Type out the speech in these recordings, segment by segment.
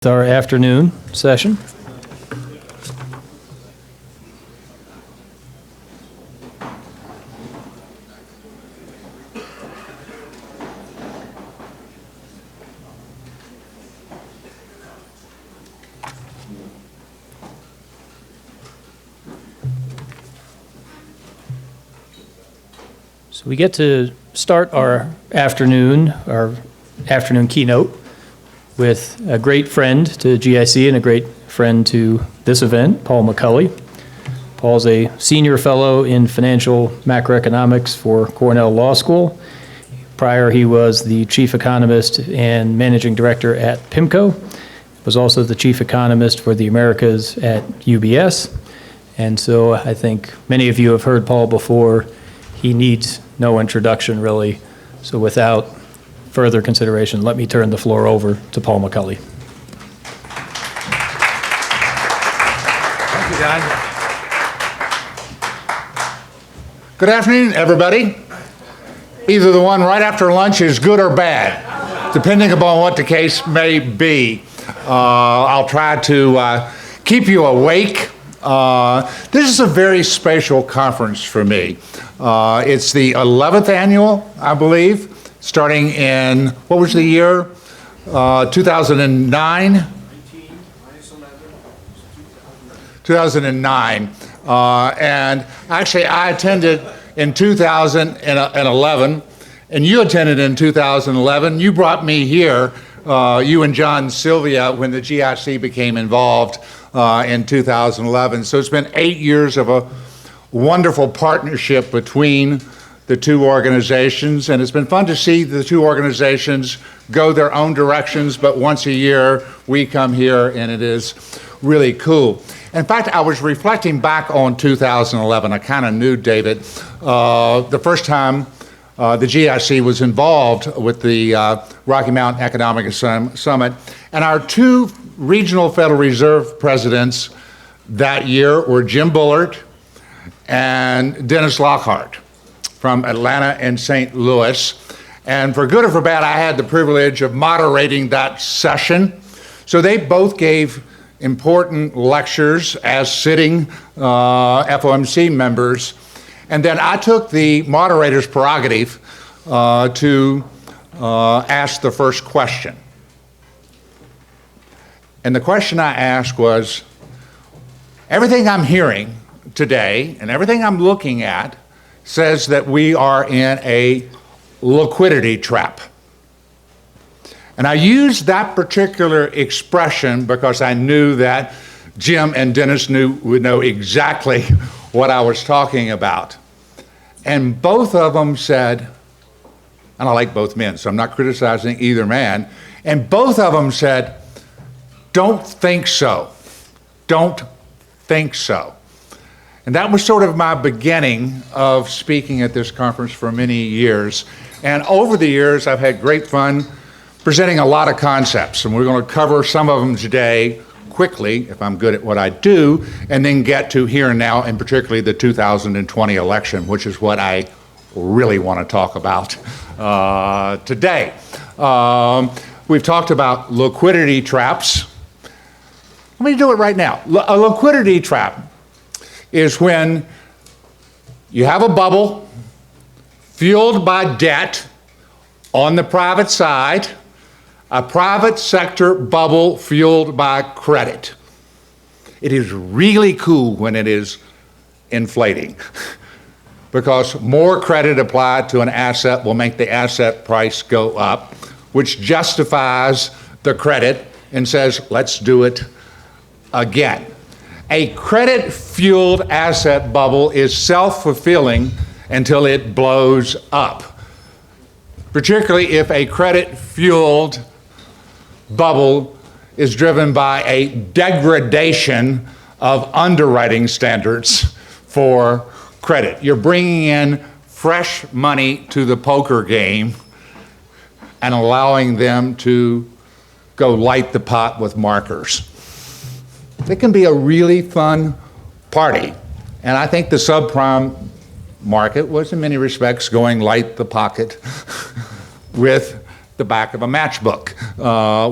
Our afternoon session. So we get to start our afternoon keynote with a great friend to GIC and a great friend to this event, Paul McCulley. Paul's a senior fellow in financial macroeconomics for Cornell Law School. Prior, he was the chief economist and managing director at PIMCO. Was also the chief economist for the Americas at UBS. And so I think many of you have heard Paul before. He needs no introduction, really. So without further consideration, let me turn the floor over to Paul McCulley. Thank you, Don. Good afternoon, everybody. Either the one right after lunch is good or bad, depending upon what the case may be. I'll try to keep you awake. This is a very special conference for me. It's the 11th annual, I believe, starting in, what was the year? 2009? 2009. And actually, I attended in 2011, and you attended in 2011. You brought me here, you and John Sylvia, when the GIC became involved in 2011. So it's been 8 years of a wonderful partnership between the two organizations, and it's been fun to see the two organizations go their own directions, but once a year we come here and it is really cool. In fact, I was reflecting back on 2011. I kind of knew David. The first time the GIC was involved with the Rocky Mountain Economic Summit, and our two regional Federal Reserve presidents that year were Jim Bullard and Dennis Lockhart from Atlanta and St. Louis. And for good or for bad, I had the privilege of moderating that session. So they both gave important lectures as sitting FOMC members. And then I took the moderator's prerogative to ask the first question. And the question I asked was, everything I'm hearing today and everything I'm looking at says that we are in a liquidity trap. And I used that particular expression because I knew that Jim and Dennis would know exactly what I was talking about. And both of them said, and I like both men, so I'm not criticizing either man, and both of them said, don't think so. Don't think so. And that was sort of my beginning of speaking at this conference for many years. And over the years, I've had great fun presenting a lot of concepts. And we're going to cover some of them today quickly, if I'm good at what I do, and then get to here and now, and particularly the 2020 election, which is what I really want to talk about today. We've talked about liquidity traps. Let me do it right now. A liquidity trap is when you have a bubble fueled by debt on the private side, a private sector bubble fueled by credit. It is really cool when it is inflating because more credit applied to an asset will make the asset price go up, which justifies the credit and says, let's do it again. A credit-fueled asset bubble is self-fulfilling until it blows up, particularly if a credit-fueled bubble is driven by a degradation of underwriting standards for credit. You're bringing in fresh money to the poker game and allowing them to go light the pot with markers. It can be a really fun party. And I think the subprime market was in many respects going light the pocket with the back of a matchbook,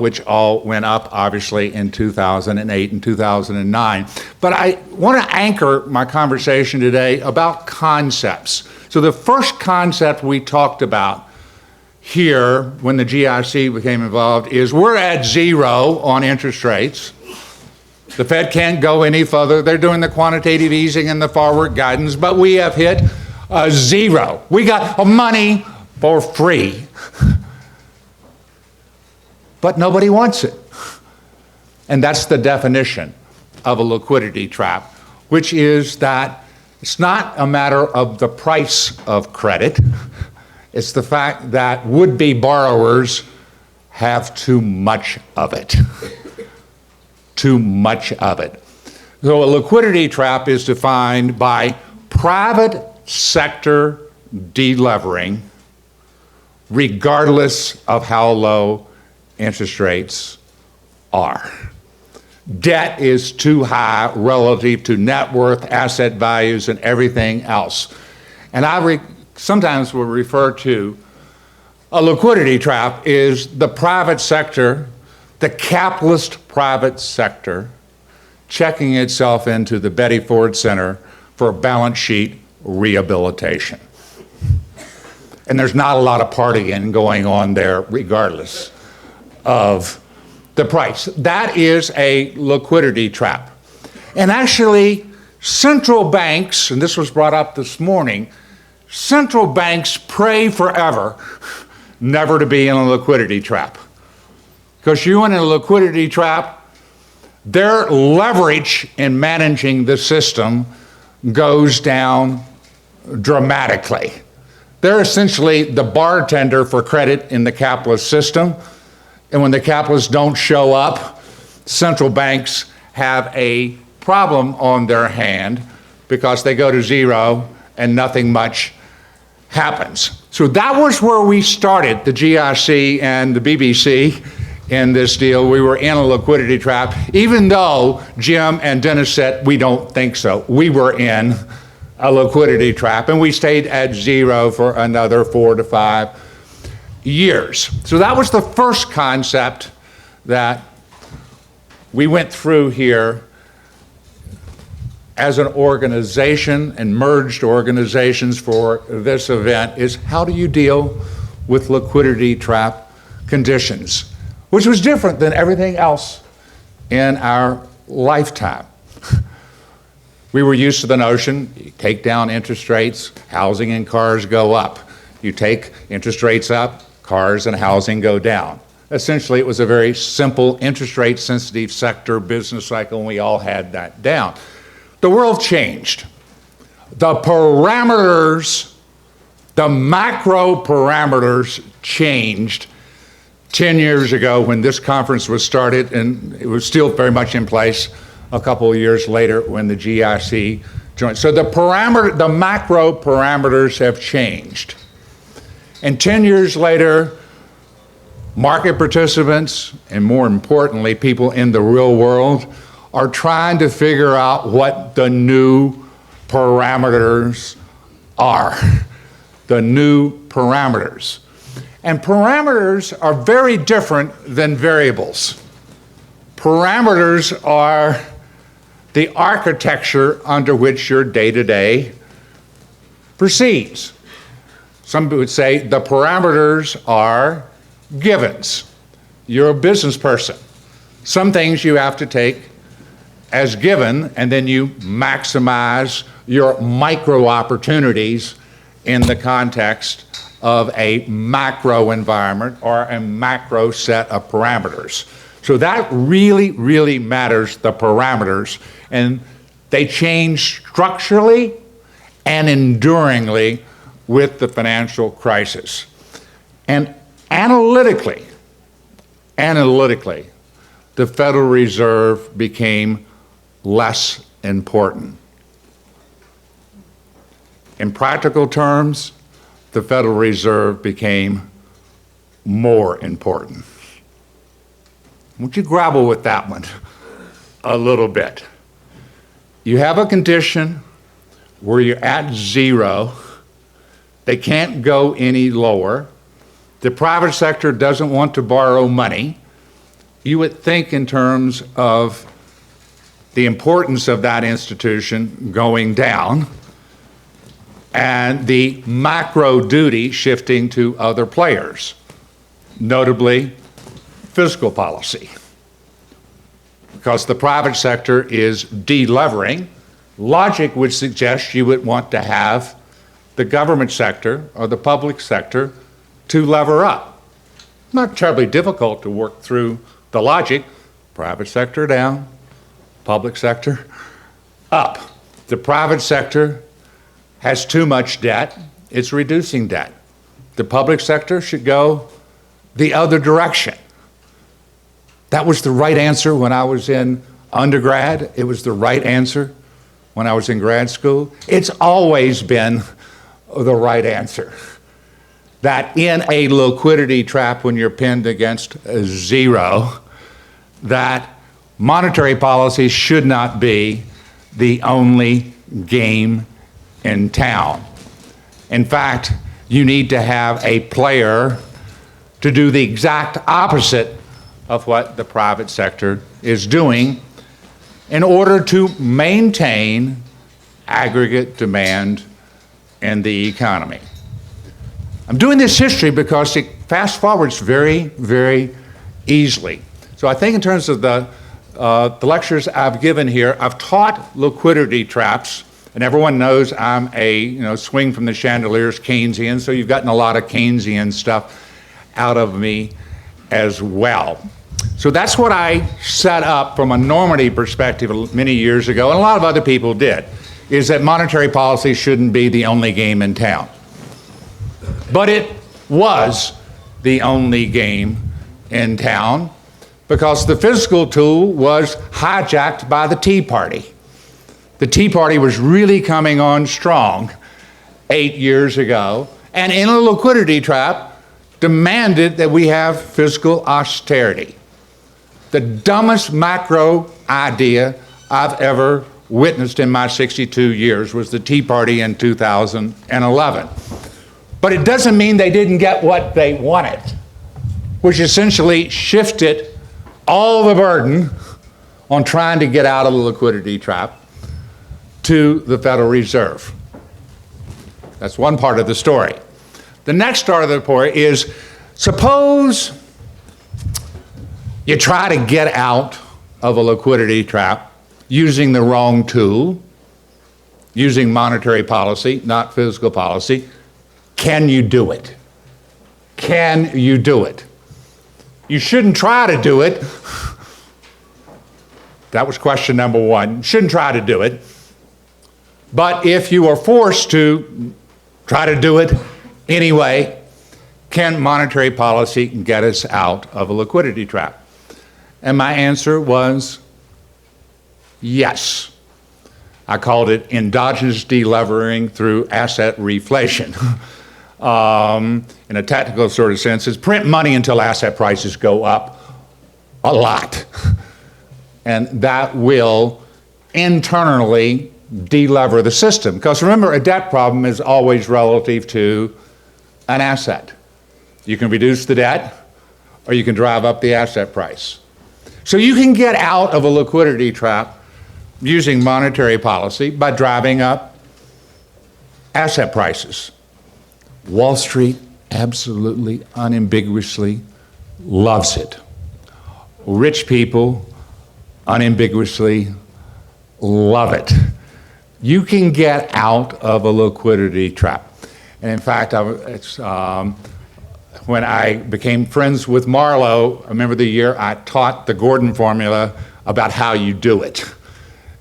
which all went up, obviously, in 2008 and 2009. But I want to anchor my conversation today about concepts. So the first concept we talked about here when the GIC became involved is we're at zero on interest rates. The Fed can't go any further. They're doing the quantitative easing and the forward guidance, but we have hit zero. We got money for free. But nobody wants it. And that's the definition of a liquidity trap, which is that it's not a matter of the price of credit. It's the fact that would-be borrowers have too much of it. Too much of it. So a liquidity trap is defined by private sector delevering, regardless of how low interest rates are. Debt is too high relative to net worth, asset values, and everything else. And I sometimes will refer to a liquidity trap is the private sector, the capitalist private sector, checking itself into the Betty Ford Center for balance sheet rehabilitation. And there's not a lot of partying going on there regardless of the price. That is a liquidity trap. And actually, central banks, and this was brought up this morning, central banks pray forever never to be in a liquidity trap. Because you in a liquidity trap, their leverage in managing the system goes down dramatically. They're essentially the bartender for credit in the capitalist system. And when the capitalists don't show up, central banks have a problem on their hand because they go to zero and nothing much happens. So that was where we started, the GIC and the BBC in this deal. We were in a liquidity trap, even though Jim and Dennis said, we don't think so. We were in a liquidity trap, and we stayed at zero for another 4 to 5 years. So that was the first concept that we went through here as an organization and merged organizations for this event is how do you deal with liquidity trap conditions, which was different than everything else in our lifetime. We were used to the notion, you take down interest rates, housing and cars go up. You take interest rates up, cars and housing go down. Essentially, it was a very simple interest rate sensitive sector business cycle, and we all had that down. The world changed. The parameters, the macro parameters changed 10 years ago when this conference was started, and it was still very much in place a couple of years later when the GIC joined. So the macro parameters have changed. And 10 years later, market participants, and more importantly, people in the real world, are trying to figure out what the new parameters are. The new parameters. And parameters are very different than variables. Parameters are the architecture under which your day-to-day proceeds. Some would say the parameters are givens. You're a business person. Some things you have to take as given, and then you maximize your micro opportunities in the context of a macro environment or a macro set of parameters. So that really, really matters, the parameters, and they change structurally and enduringly with the financial crisis. And analytically, the Federal Reserve became less important. In practical terms, the Federal Reserve became more important. Won't you grapple with that one a little bit? You have a condition where you're at zero. They can't go any lower. The private sector doesn't want to borrow money. You would think in terms of the importance of that institution going down and the macro duty shifting to other players, notably fiscal policy. Because the private sector is de-levering, logic would suggest you would want to have the government sector or the public sector to lever up. Not terribly difficult to work through the logic. Private sector down, public sector up. The private sector has too much debt, it's reducing debt. The public sector should go the other direction. That was the right answer when I was in undergrad. It was the right answer when I was in grad school. It's always been the right answer. That in a liquidity trap when you're pinned against zero, that monetary policy should not be the only game in town. In fact, you need to have a player to do the exact opposite of what the private sector is doing in order to maintain aggregate demand in the economy. I'm doing this history because it fast forwards very, very easily. So I think in terms of the lectures I've given here, I've taught liquidity traps, and everyone knows I'm a swing from the chandeliers Keynesian, so you've gotten a lot of Keynesian stuff out of me as well. So that's what I set up from a normative perspective many years ago, and a lot of other people did, is that monetary policy shouldn't be the only game in town. But it was the only game in town because the fiscal tool was hijacked by the Tea Party. The Tea Party was really coming on strong 8 years ago, and in a liquidity trap, demanded that we have fiscal austerity. The dumbest macro idea I've ever witnessed in my 62 years was the Tea Party in 2011. But it doesn't mean they didn't get what they wanted, which essentially shifted all the burden on trying to get out of the liquidity trap to the Federal Reserve. That's one part of the story. The next part of the story is, suppose you try to get out of a liquidity trap using the wrong tool, using monetary policy, not fiscal policy. Can you do it? Can you do it? You shouldn't try to do it. That was question number one. You shouldn't try to do it. But if you are forced to try to do it anyway, can monetary policy get us out of a liquidity trap? And my answer was yes. I called it endogenous delevering through asset reflation. In a technical sort of sense, is print money until asset prices go up a lot. And that will internally delever the system. Because remember, a debt problem is always relative to an asset. You can reduce the debt, or you can drive up the asset price. So you can get out of a liquidity trap using monetary policy by driving up asset prices. Wall Street absolutely, unambiguously loves it. Rich people unambiguously love it. You can get out of a liquidity trap. And in fact, when I became friends with Marlowe, I remember the year I taught the Gordon formula about how you do it.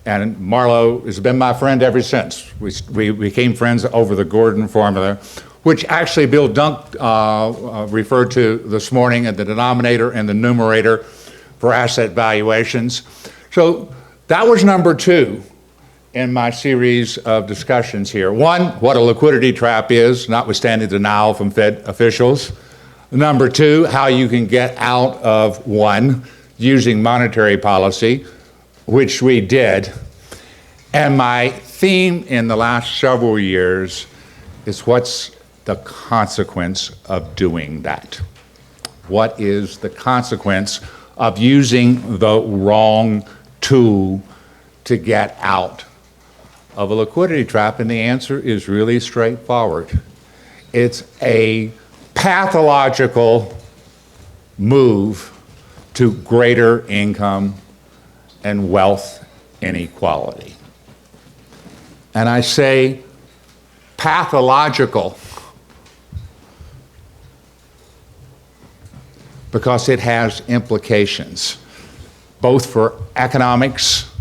And Marlowe has been my friend ever since. We became friends over the Gordon formula, which actually Bill Dunk referred to this morning at the denominator and the numerator for asset valuations. So that was number two in my series of discussions here. One, what a liquidity trap is, notwithstanding denial from Fed officials. Number two, how you can get out of one using monetary policy, which we did. And my theme in the last several years is what's the consequence of doing that? What is the consequence of using the wrong tool to get out of a liquidity trap? And the answer is really straightforward. It's a pathological move to greater income and wealth inequality. And I say pathological because it has implications both for economics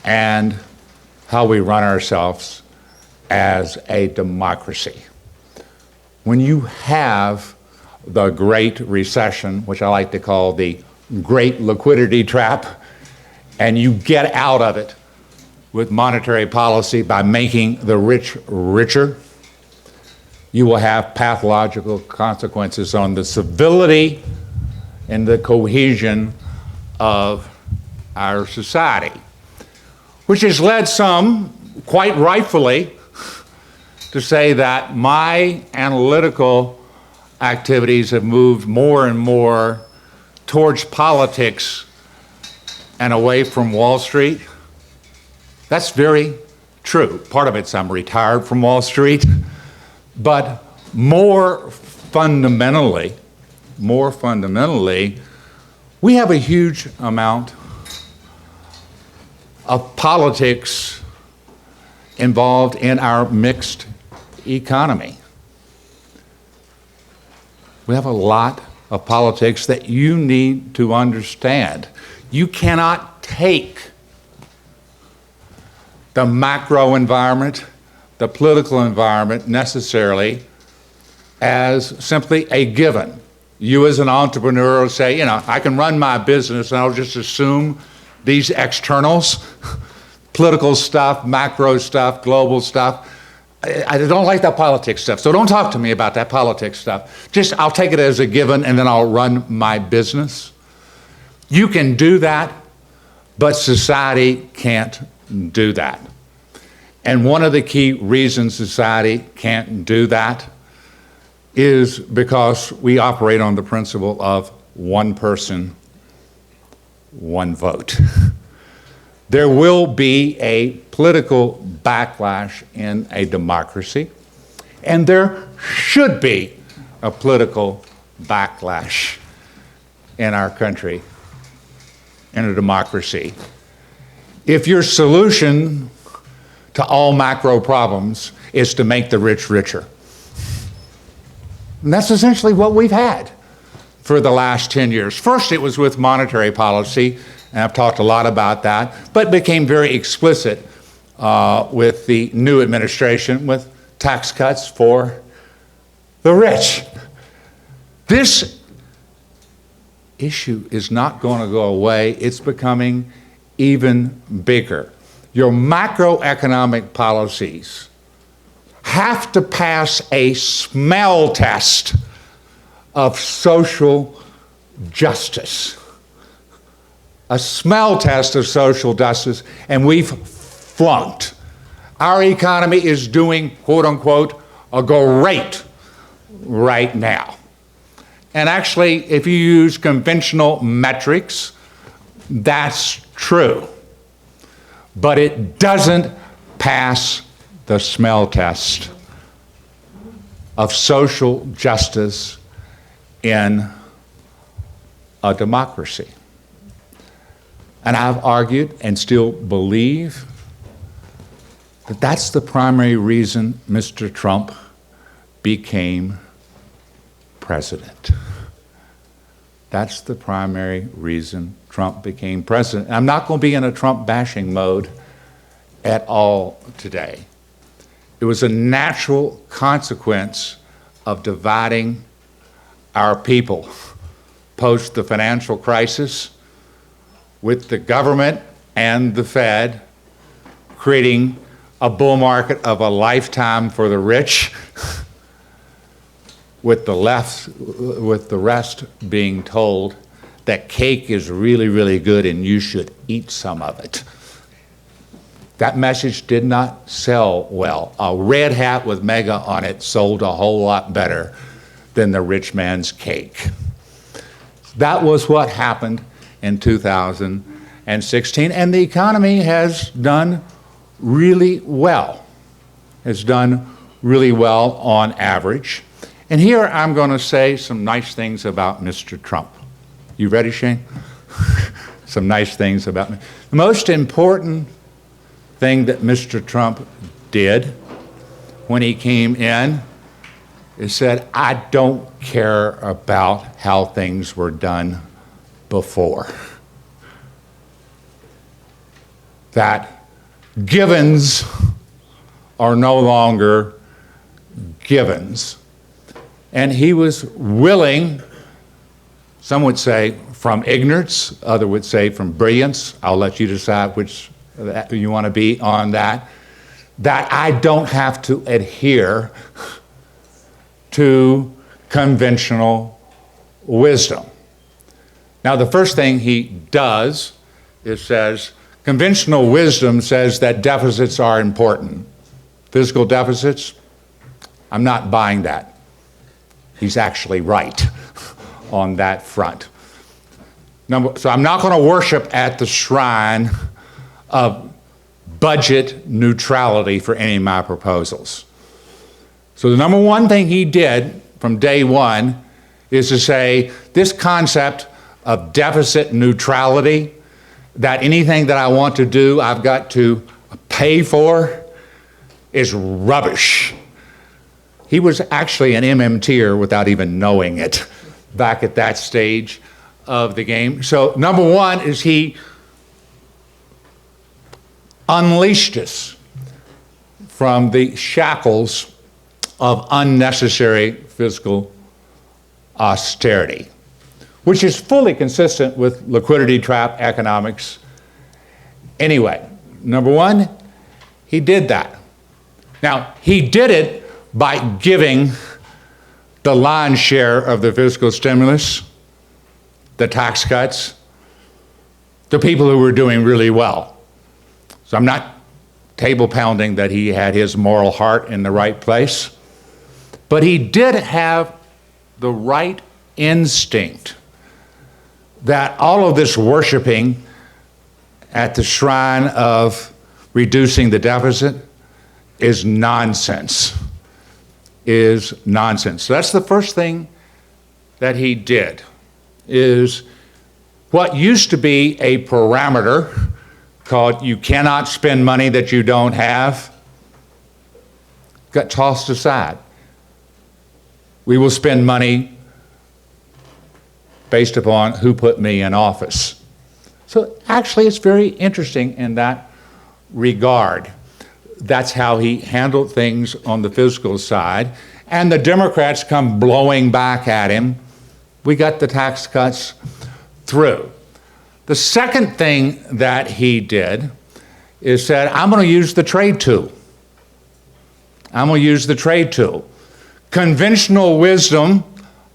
and how we run ourselves as a democracy. When you have the Great Recession, which I like to call the Great Liquidity Trap, and you get out of it with monetary policy by making the rich richer, you will have pathological consequences on the civility and the cohesion of our society, which has led some, quite rightfully, to say that my analytical activities have moved more and more towards politics and away from Wall Street. That's very true. Part of it's I'm retired from Wall Street, but more fundamentally, we have a huge amount of politics involved in our mixed economy. We have a lot of politics that you need to understand. You cannot take the macro environment, the political environment necessarily as simply a given. You as an entrepreneur will say, I can run my business and I'll just assume these externals, political stuff, macro stuff, global stuff. I don't like that politics stuff, so don't talk to me about that politics stuff. I'll take it as a given and then I'll run my business. You can do that, but society can't do that. And one of the key reasons society can't do that is because we operate on the principle of one person, one vote. There will be a political backlash in a democracy, and there should be a political backlash in our country, in a democracy. If your solution to all macro problems is to make the rich richer, and that's essentially what we've had for the last 10 years. First, it was with monetary policy, and I've talked a lot about that, but became very explicit with the new administration with tax cuts for the rich. This issue is not going to go away. It's becoming even bigger. Your macroeconomic policies have to pass a smell test of social justice. A smell test of social justice, and we've flunked. Our economy is doing, quote unquote, a great right now. And actually, if you use conventional metrics, that's true. But it doesn't pass the smell test of social justice in a democracy. And I've argued and still believe that that's the primary reason Mr. Trump became president. That's the primary reason Trump became president. And I'm not going to be in a Trump bashing mode at all today. It was a natural consequence of dividing our people post the financial crisis, with the government and the Fed creating a bull market of a lifetime for the rich, with the rest being told that cake is really, really good and you should eat some of it. That message did not sell well. A red hat with mega on it sold a whole lot better than the rich man's cake. That was what happened in 2016, and the economy has done really well. Has done really well on average. And here I'm going to say some nice things about Mr. Trump. You ready, Shane? Some nice things about me. The most important thing that Mr. Trump did when he came in is said, I don't care about how things were done before. That givens are no longer givens. And he was willing, some would say from ignorance, others would say from brilliance. I'll let you decide which you want to be on that. That I don't have to adhere to conventional wisdom. Now, the first thing he does is says, conventional wisdom says that deficits are important. Fiscal deficits, I'm not buying that. He's actually right on that front. So I'm not going to worship at the shrine of budget neutrality for any of my proposals. So the number one thing he did from day one is to say this concept of deficit neutrality, that anything that I want to do I've got to pay for, is rubbish. He was actually an MMTer without even knowing it back at that stage of the game. So number one is he unleashed us from the shackles of unnecessary fiscal austerity, which is fully consistent with liquidity trap economics anyway. Number one, he did that. Now, he did it by giving the lion's share of the fiscal stimulus, the tax cuts, to people who were doing really well. So I'm not table pounding that he had his moral heart in the right place, but he did have the right instinct that all of this worshiping at the shrine of reducing the deficit is nonsense. So that's the first thing that he did, is what used to be a parameter called you cannot spend money that you don't have, got tossed aside. We will spend money based upon who put me in office. So actually it's very interesting in that regard. That's how he handled things on the fiscal side. And the Democrats come blowing back at him. We got the tax cuts through. The second thing that he did is said, I'm going to use the trade tool. I'm going to use the trade tool. Conventional wisdom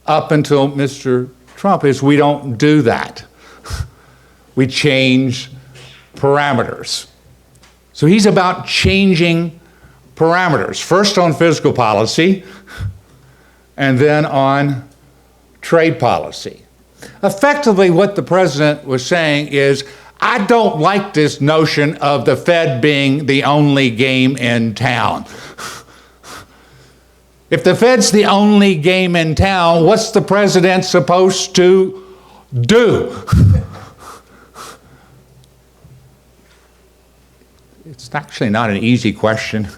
up until Mr. Trump is we don't do that. We change parameters. So he's about changing parameters, first on fiscal policy and then on trade policy. Effectively, what the president was saying is, I don't like this notion of the Fed being the only game in town. If the Fed's the only game in town, what's the president supposed to do? It's actually not an easy question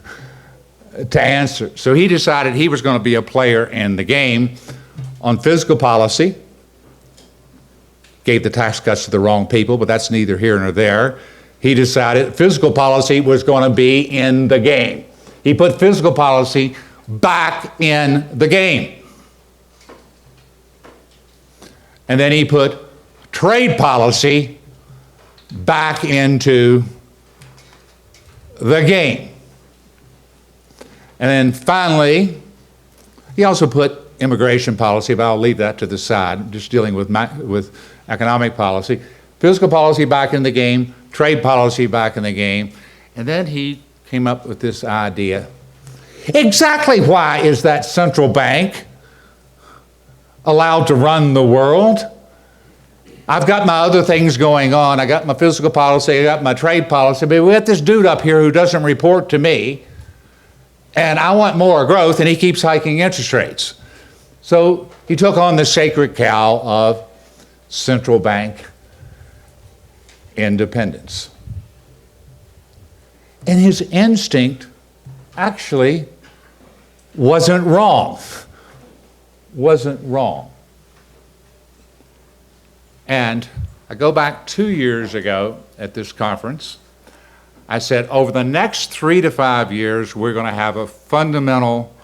to answer. So he decided he was going to be a player in the game on fiscal policy. Gave the tax cuts to the wrong people, but that's neither here nor there. He decided fiscal policy was going to be in the game. He put fiscal policy back in the game. And then he put trade policy back into the game. And then finally, he also put immigration policy, but I'll leave that to the side, just dealing with economic policy. Fiscal policy back in the game, trade policy back in the game, And then he came up with this idea. Exactly why is that central bank allowed to run the world? I've got my other things going on. I got my fiscal policy, I got my trade policy, but we got this dude up here who doesn't report to me, and I want more growth, and he keeps hiking interest rates. So he took on the sacred cow of central bank independence. And his instinct actually wasn't wrong. Wasn't wrong. And I go back 2 years ago at this conference. I said, over the next 3 to 5 years, we're going to have a fundamental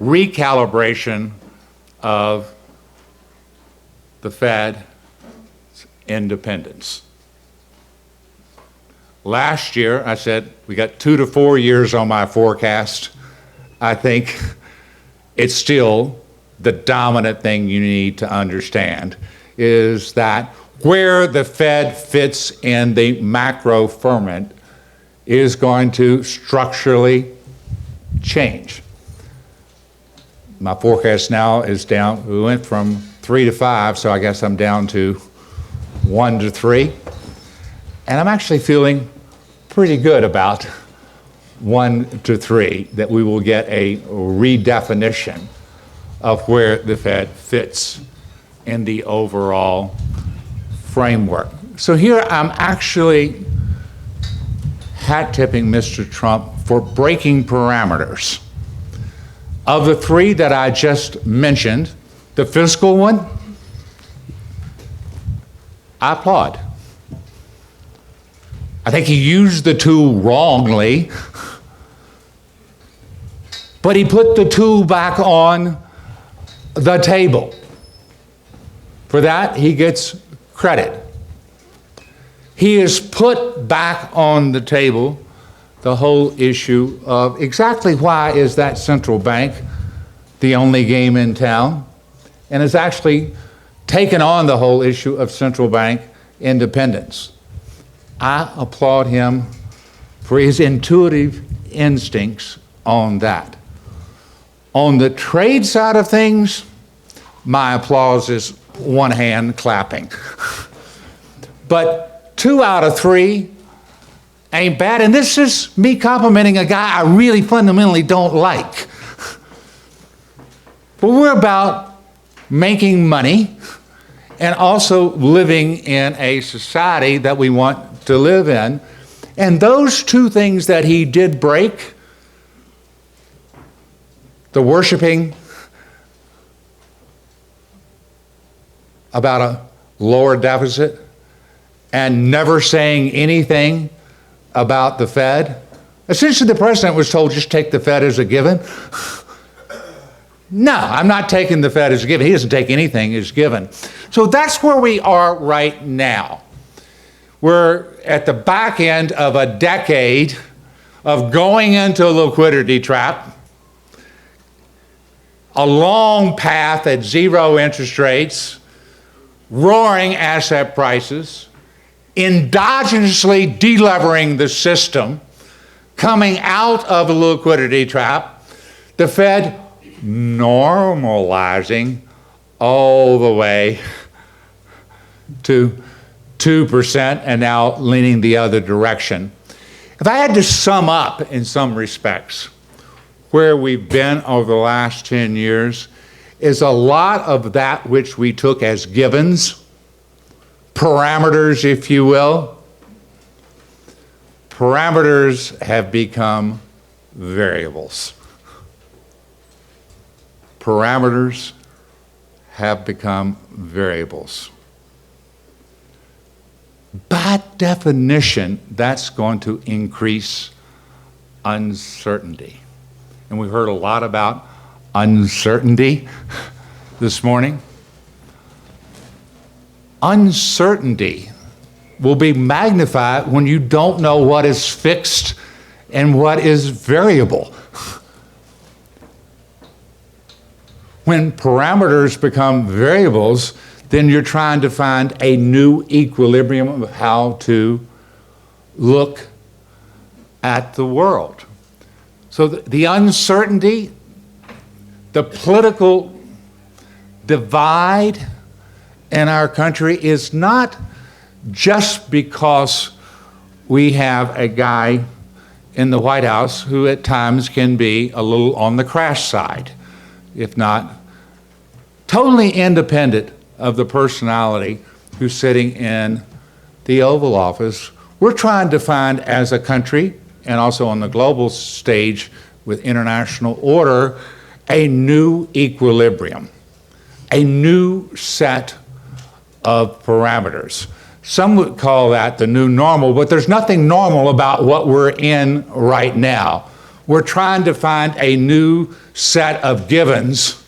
recalibration of the Fed's independence. Last year, I said, we got 2 to 4 years on my forecast. I think it's still the dominant thing you need to understand is that where the Fed fits in the macro firmament is going to structurally change. My forecast now is down, we went from 3 to 5, so I guess I'm down to 1 to 3. And I'm actually feeling pretty good about 1 to 3, that we will get a redefinition of where the Fed fits in the overall framework. So here I'm actually hat-tipping Mr. Trump for breaking parameters. Of the 3 that I just mentioned, the fiscal one, I applaud. I think he used the tool wrongly, but he put the tool back on the table. For that, he gets credit. He has put back on the table the whole issue of exactly why is that central bank the only game in town, and has actually taken on the whole issue of central bank independence. I applaud him for his intuitive instincts on that. On the trade side of things, my applause is one hand clapping. But 2 out of 3 ain't bad, and this is me complimenting a guy I really fundamentally don't like. But we're about making money and also living in a society that we want to live in. And those 2 things that he did break, the worshiping about a lower deficit and never saying anything about the Fed. Essentially, the president was told, just take the Fed as a given. No, I'm not taking the Fed as a given. He doesn't take anything as given. So that's where we are right now. We're at the back end of a decade of going into a liquidity trap, a long path at 0 interest rates, roaring asset prices, endogenously delevering the system, coming out of a liquidity trap, the Fed normalizing all the way to 2% and now leaning the other direction. If I had to sum up in some respects where we've been over the last 10 years, is a lot of that which we took as givens, parameters, if you will. Parameters have become variables. Parameters have become variables. By definition, that's going to increase uncertainty. And we heard a lot about uncertainty this morning. Uncertainty will be magnified when you don't know what is fixed and what is variable. When parameters become variables, then you're trying to find a new equilibrium of how to look at the world. So the uncertainty, the political divide in our country is not just because we have a guy in the White House who at times can be a little on the crash side, if not totally independent of the personality who's sitting in the Oval Office. We're trying to find, as a country, and also on the global stage with international order, a new equilibrium, a new set of parameters. Some would call that the new normal, but there's nothing normal about what we're in right now. We're trying to find a new set of givens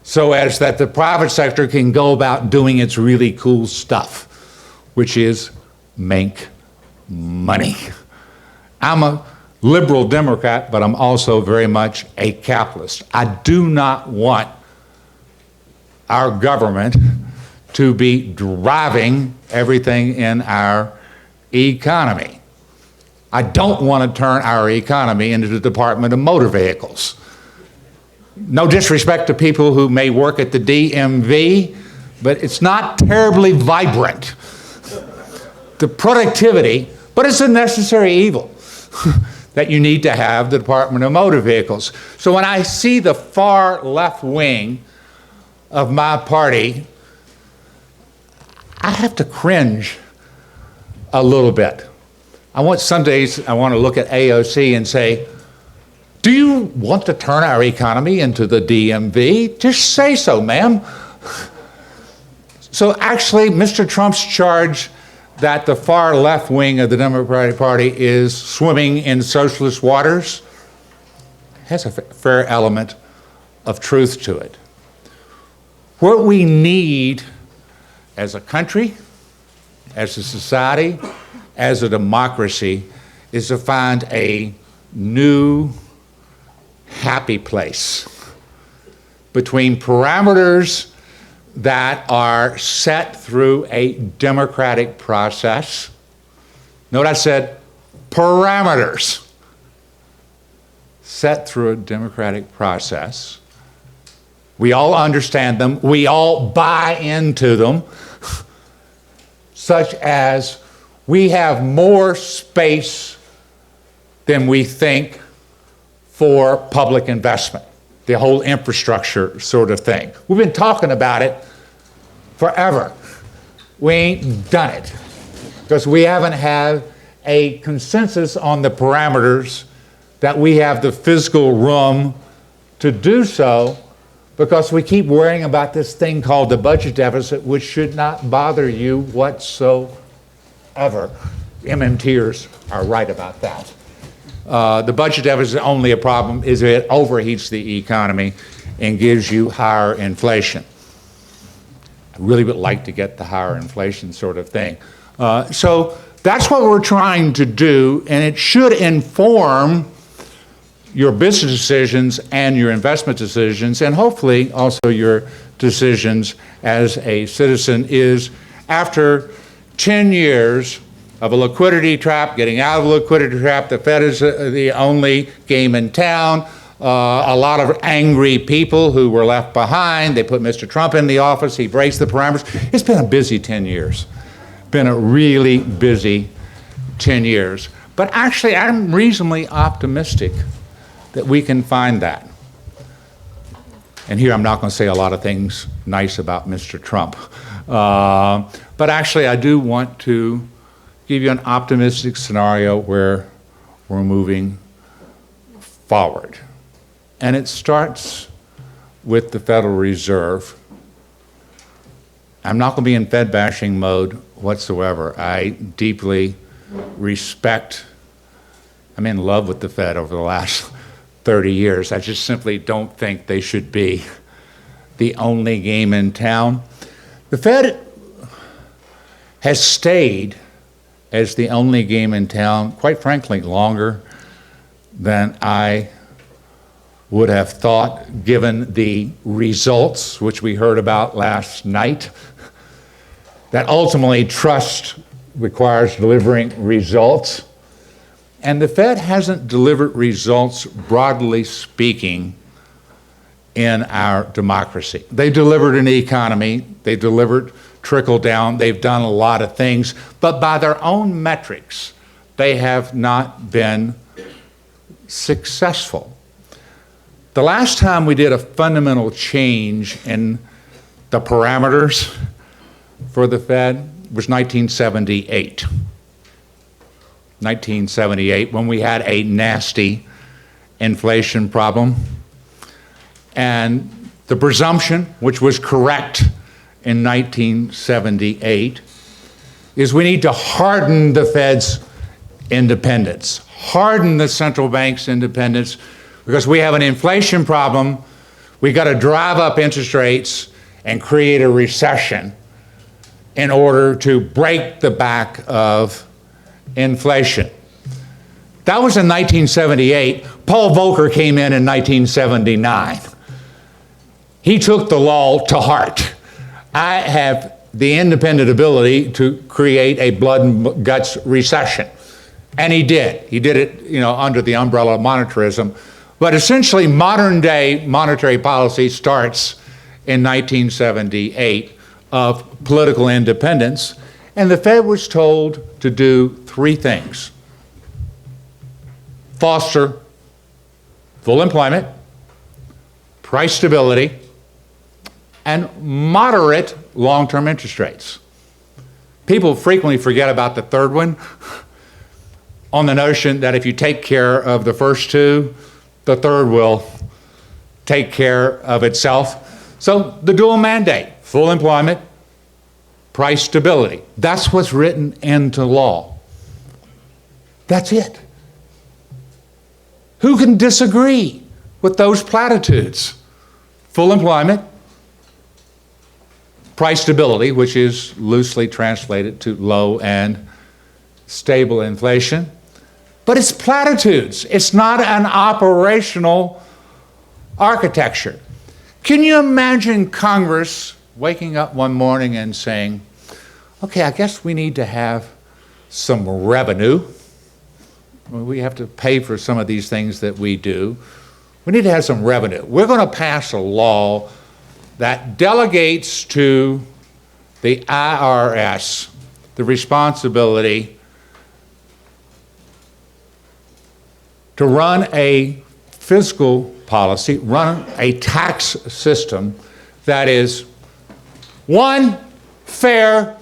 so as that the private sector can go about doing its really cool stuff, which is make money. I'm a liberal Democrat, but I'm also very much a capitalist. I do not want our government to be driving everything in our economy. I don't want to turn our economy into the Department of Motor Vehicles. No disrespect to people who may work at the DMV, but it's not terribly vibrant. The productivity, but it's a necessary evil that you need to have the Department of Motor Vehicles. So when I see the far left wing of my party, I have to cringe a little bit. Some days I want to look at AOC and say, do you want to turn our economy into the DMV? Just say so, ma'am. So actually, Mr. Trump's charge that the far left wing of the Democratic Party is swimming in socialist waters has a fair element of truth to it. What we need as a country, as a society, as a democracy, is to find a new happy place between parameters that are set through a democratic process. Note I said parameters set through a democratic process. We all understand them. We all buy into them, such as we have more space than we think for public investment, the whole infrastructure sort of thing. We've been talking about it forever. We ain't done it because we haven't had a consensus on the parameters that we have the fiscal room to do so, because we keep worrying about this thing called the budget deficit, which should not bother you whatsoever. MMTers are right about that. The budget deficit is only a problem is it overheats the economy and gives you higher inflation. I really would like to get the higher inflation sort of thing. So that's what we're trying to do, and it should inform your business decisions and your investment decisions, and hopefully also your decisions as a citizen. Is after 10 years of a liquidity trap, getting out of the liquidity trap, the Fed is the only game in town. A lot of angry people who were left behind. They put Mr. Trump in the office. He breaks the parameters. It's been a busy 10 years. Been a really busy 10 years. But actually, I'm reasonably optimistic that we can find that. And here I'm not going to say a lot of things nice about Mr. Trump. But actually, I do want to give you an optimistic scenario where we're moving forward. And it starts with the Federal Reserve. I'm not going to be in Fed bashing mode whatsoever. I deeply respect, I'm in love with the Fed over the last 30 years. I just simply don't think they should be the only game in town. The Fed has stayed as the only game in town, quite frankly, longer than I would have thought, given the results, which we heard about last night, that ultimately trust requires delivering results. And the Fed hasn't delivered results, broadly speaking, in our democracy. They delivered an economy, they delivered trickle down, they've done a lot of things, but by their own metrics, they have not been successful. The last time we did a fundamental change in the parameters for the Fed was 1978. 1978, when we had a nasty inflation problem. And the presumption, which was correct in 1978, is we need to harden the Fed's independence, harden the central bank's independence, because we have an inflation problem. We got to drive up interest rates and create a recession in order to break the back of inflation. That was in 1978. Paul Volcker came in 1979. He took the law to heart. I have the independent ability to create a blood and guts recession. And he did. He did it, under the umbrella of monetarism. But essentially, modern day monetary policy starts in 1978 of political independence. And the Fed was told to do three things: foster full employment, price stability, and moderate long-term interest rates. People frequently forget about the third one on the notion that if you take care of the first two, the third will take care of itself. So the dual mandate, full employment, price stability. That's what's written into law. That's it. Who can disagree with those platitudes? Full employment, price stability, which is loosely translated to low and stable inflation. But it's platitudes. It's not an operational architecture. Can you imagine Congress waking up one morning and saying, okay, I guess we need to have some revenue. We have to pay for some of these things that we do. We need to have some revenue. We're going to pass a law that delegates to the IRS the responsibility to run a fiscal policy, run a tax system that is, one, fair,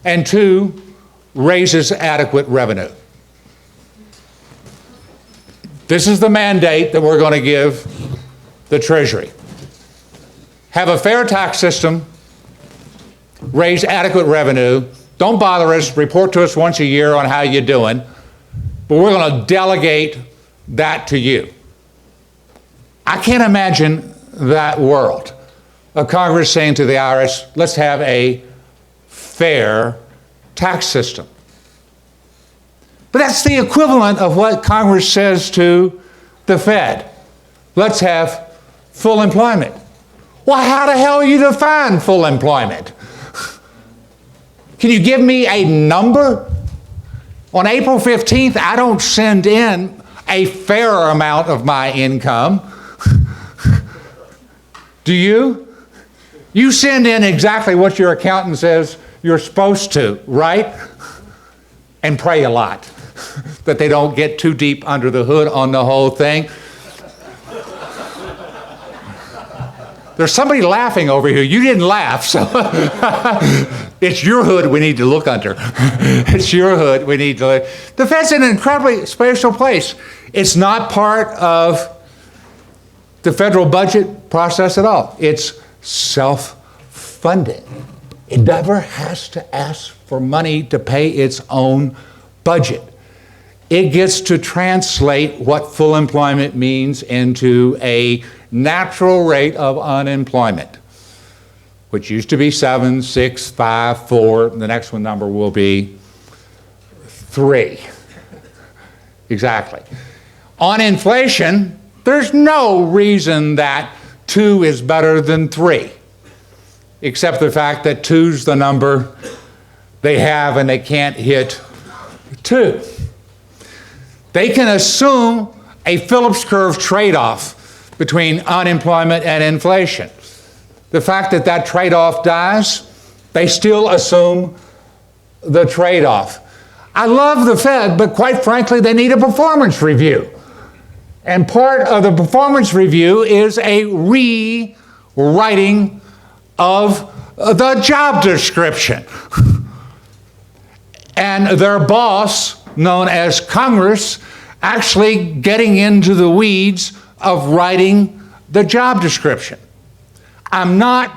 and two, raises adequate revenue. This is the mandate that we're going to give the Treasury. Have a fair tax system, raise adequate revenue. Don't bother us, report to us once a year on how you're doing, but we're going to delegate that to you. I can't imagine that world of Congress saying to the IRS, let's have a fair tax system. But that's the equivalent of what Congress says to the Fed. Let's have full employment. Well, how the hell you define full employment? Can you give me a number? On April 15th, I don't send in a fair amount of my income. Do you? You send in exactly what your accountant says you're supposed to, right? And pray a lot that they don't get too deep under the hood on the whole thing. There's somebody laughing over here. You didn't laugh, so it's your hood we need to look under. It's your hood we need to look. The Fed's in an incredibly special place. It's not part of the federal budget process at all. It's self-funded. It never has to ask for money to pay its own budget. It gets to translate what full employment means into a natural rate of unemployment, which used to be 7, 6, 5, 4. The next one number will be 3. Exactly. On inflation, there's no reason that 2 is better than 3, except the fact that 2's the number they have and they can't hit 2. They can assume a Phillips curve trade-off between unemployment and inflation. The fact that that trade-off dies, they still assume the trade-off. I love the Fed, but quite frankly, they need a performance review. And part of the performance review is a rewriting of the job description. And their boss, known as Congress, actually getting into the weeds of writing the job description. I'm not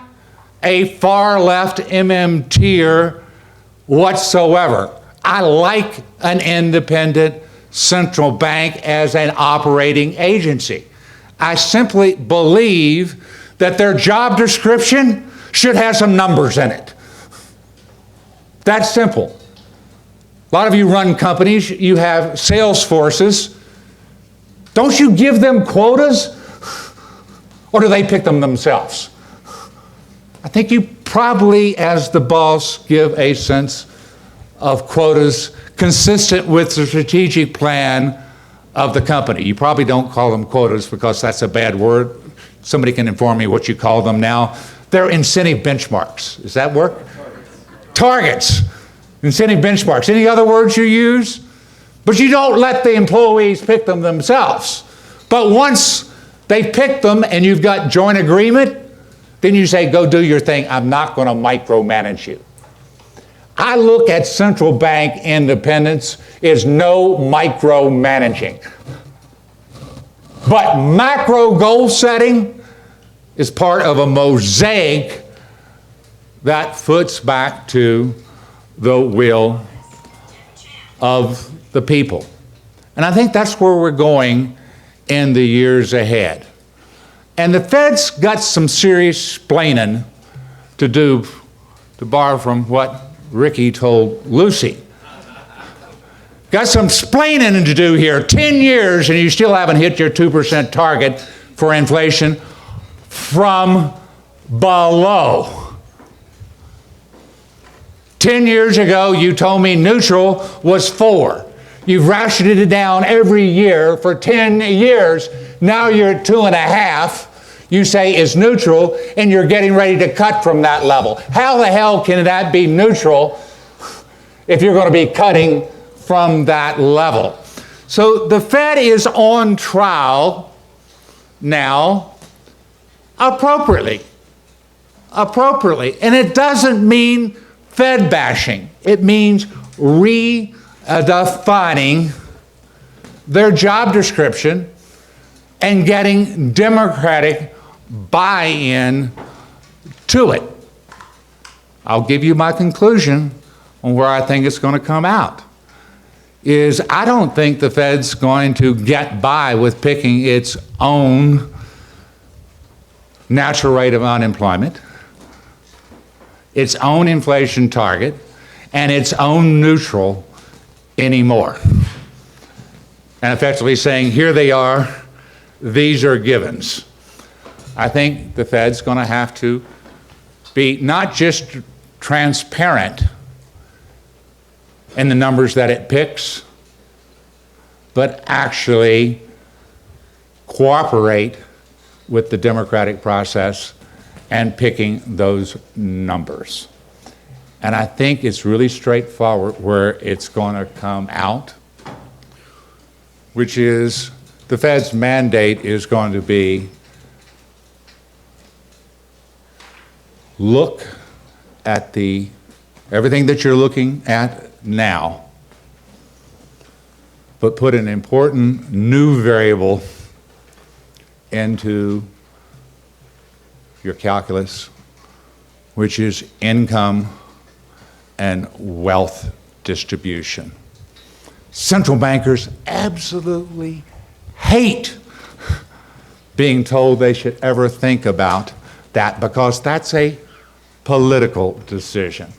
a far-left MMTer whatsoever. I like an independent central bank as an operating agency. I simply believe that their job description should have some numbers in it. That's simple. A lot of you run companies, you have sales forces. Don't you give them quotas? Or do they pick them themselves? I think you probably, as the boss, give a sense of quotas consistent with the strategic plan of the company. You probably don't call them quotas because that's a bad word. Somebody can inform me what you call them now. They're incentive benchmarks. Does that work? Targets. Incentive benchmarks. Any other words you use? But you don't let the employees pick them themselves. But once they pick them and you've got joint agreement, then you say, go do your thing. I'm not going to micromanage you. I look at central bank independence as no micromanaging. But macro goal setting is part of a mosaic that foots back to the will of the people. And I think that's where we're going in the years ahead. And the Fed's got some serious splaining to do, to borrow from what Ricky told Lucy. Got some splaining to do here. 10 years and you still haven't hit your 2% target for inflation from below. 10 years ago, you told me neutral was 4. You've ratcheted it down every year for 10 years. Now you're at 2.5. You say is neutral, and you're getting ready to cut from that level. How the hell can that be neutral if you're going to be cutting from that level? So the Fed is on trial now appropriately. And it doesn't mean Fed bashing. It means redefining their job description and getting democratic buy-in to it. I'll give you my conclusion on where I think it's going to come out. Is I don't think the Fed's going to get by with picking its own natural rate of unemployment, its own inflation target, and its own neutral anymore. And effectively saying, here they are, these are givens. I think the Fed's going to have to be not just transparent in the numbers that it picks, but actually cooperate with the democratic process and picking those numbers. And I think it's really straightforward where it's going to come out, which is the Fed's mandate is going to be look at everything that you're looking at now, but put an important new variable into your calculus, which is income and wealth distribution. Central bankers absolutely hate being told they should ever think about that because that's a political decision.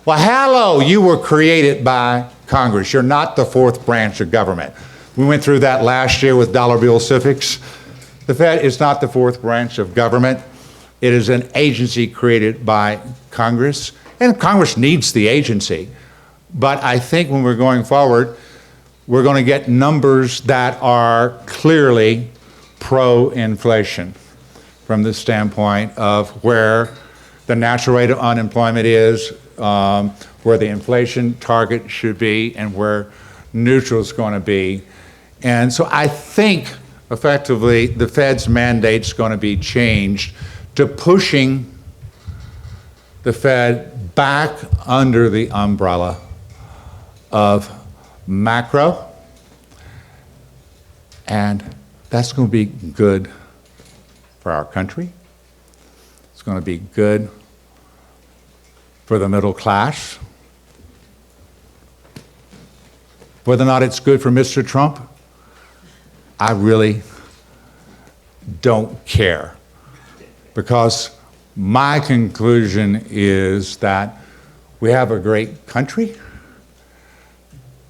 Well, hello, you were created by Congress. You're not the fourth branch of government. We went through that last year with dollar bill civics. The Fed is not the fourth branch of government. It is an agency created by Congress, and Congress needs the agency. But I think when we're going forward, we're going to get numbers that are clearly pro-inflation from the standpoint of where the natural rate of unemployment is, where the inflation target should be, and where neutral is going to be. And so I think, effectively, the Fed's mandate's going to be changed to pushing the Fed back under the umbrella of macro, and that's going to be good for our country. It's going to be good for the middle class. Whether or not it's good for Mr. Trump, I really don't care, because my conclusion is that we have a great country,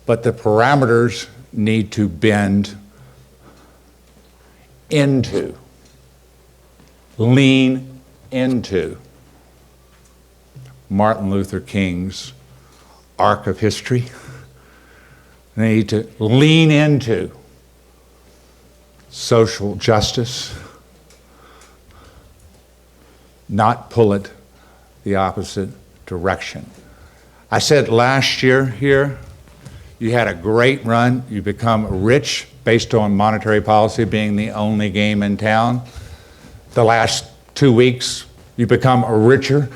but the parameters need to bend into, lean into Martin Luther King's arc of history. They need to lean into social justice, not pull it the opposite direction. I said last year here, you had a great run. You become rich based on monetary policy being the only game in town. The last 2 weeks, you become richer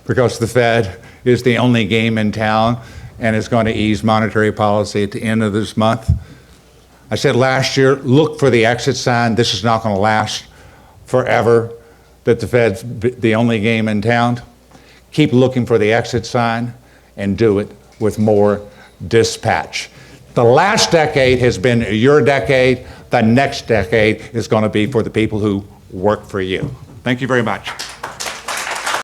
because the Fed is the only game in town and is going to ease monetary policy at the end of this month. I said last year, look for the exit sign. This is not going to last forever, that the Fed's the only game in town. Keep looking for the exit sign and do it with more dispatch. The last decade has been your decade. The next decade is going to be for the people who work for you. Thank you very much.